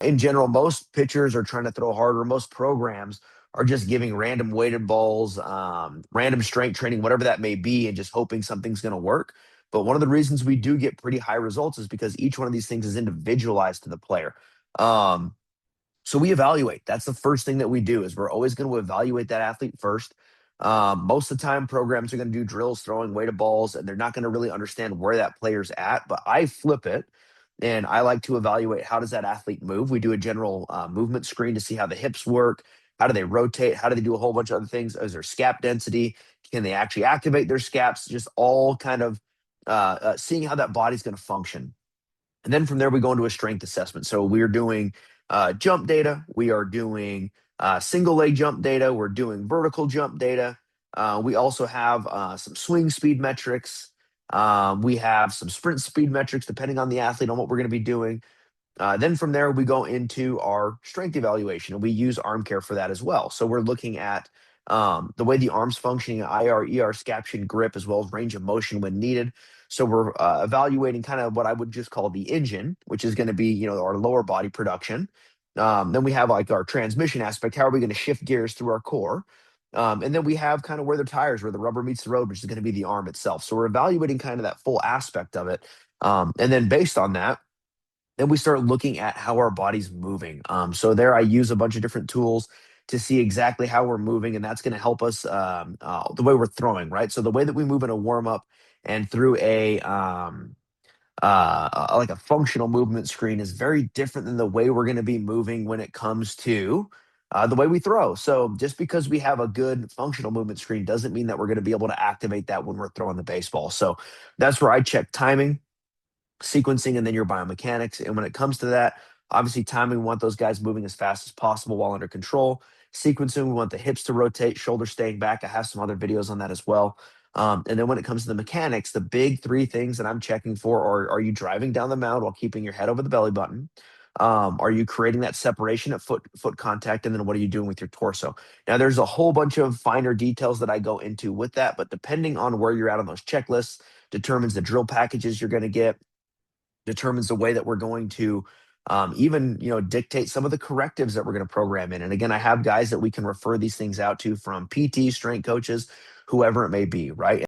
in general, most pitchers are trying to throw harder. Most programs are just giving random weighted balls, random strength training, whatever that may be, and just hoping something's going to work. But one of the reasons we do get pretty high results is because each one of these things is individualized to the player. Um, so we evaluate. That's the first thing that we do is we're always going to evaluate that athlete first. Most of the time, programs are going to do drills, throwing weighted balls, and they're not going to really understand where that player's at. But I flip it, and I like to evaluate how does that athlete move. We do a general movement screen to see how the hips work, how do they rotate, how do they do a whole bunch of other things. Is there scap density? Can they actually activate their scaps? Just all kind of seeing how that body's going to function. And then from there, we go into a strength assessment. So we're doing jump data. We are doing single leg jump data. We're doing vertical jump data. We also have some swing speed metrics. We have some sprint speed metrics, depending on the athlete, on what we're going to be doing. Then from there, we go into our strength evaluation, and we use arm care for that as well. So we're looking at the way the arm's functioning, IR, ER, scaption, grip, as well as range of motion when needed. So we're evaluating kind of what I would just call the engine, which is going to be, our lower body production. Then we have like our transmission aspect. How are we going to shift gears through our core? And then we have kind of where the tires, where the rubber meets the road, which is going to be the arm itself. So we're evaluating kind of that full aspect of it. And then based on that, then we start looking at how our body's moving. So there, I use a bunch of different tools to see exactly how we're moving, and that's going to help us the way we're throwing, right? So the way that we move in a warm up and through like a functional movement screen is very different than the way we're going to be moving when it comes to the way we throw. So just because we have a good functional movement screen doesn't mean that we're going to be able to activate that when we're throwing the baseball. So that's where I check timing, sequencing, and then your biomechanics. And when it comes to that, obviously timing, we want those guys moving as fast as possible while under control. Sequencing, we want the hips to rotate, shoulders staying back. I have some other videos on that as well. And then when it comes to the mechanics, the big three things that I'm checking for are you driving down the mound while keeping your head over the belly button? Are you creating that separation at foot contact? And then what are you doing with your torso? Now, there's a whole bunch of finer details that I go into with that, but depending on where you're at on those checklists, determines the drill packages you're going to get, determines the way that we're going to even dictate some of the correctives that we're going to program in. And again, I have guys that we can refer these things out to, from PT, strength coaches, whoever it may be, right?